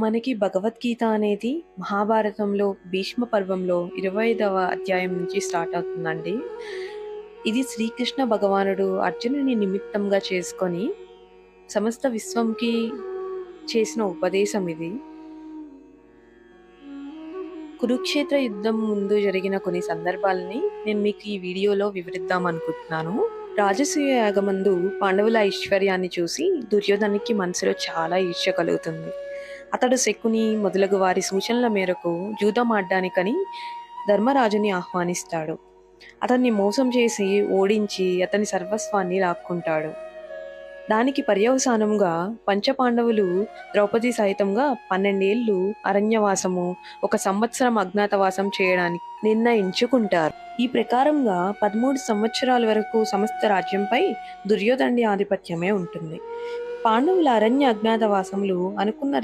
మనకి భగవద్గీత అనేది మహాభారతంలో భీష్మ పర్వంలో 25వ అధ్యాయం నుంచి స్టార్ట్ అవుతుందండి. ఇది శ్రీకృష్ణ భగవానుడు అర్జునుని నిమిత్తంగా చేసుకొని సమస్త విశ్వంకి చేసిన ఉపదేశం ఇది. కురుక్షేత్ర యుద్ధం ముందు జరిగిన కొన్ని సందర్భాలని నేను మీకు ఈ వీడియోలో వివరిద్దాం అనుకుంటున్నాను. రాజసూయ యాగమందు పాండవుల ఐశ్వర్యాన్ని చూసి దుర్యోధనునికి మనసులో చాలా ఈర్ష్య కలుగుతుంది. అతడు శకుని మొదలగు వారి సూచనల మేరకు జూదం ఆడడానికని ధర్మరాజుని ఆహ్వానిస్తాడు. అతన్ని మోసం చేసి ఓడించి అతని సర్వస్వాన్ని లాక్కుంటాడు. దానికి పర్యవసానంగా పంచపాండవులు ద్రౌపది సహితంగా 12 ఏళ్ళు అరణ్యవాసము, 1 సంవత్సరం అజ్ఞాతవాసం చేయడానికి నిర్ణయించుకుంటారు. ఈ ప్రకారంగా 13 సంవత్సరాల వరకు సమస్త రాజ్యంపై దుర్యోధనుడి ఆధిపత్యమే ఉంటుంది. పాండవుల అరణ్య అజ్ఞాతవాసములు అనుకున్న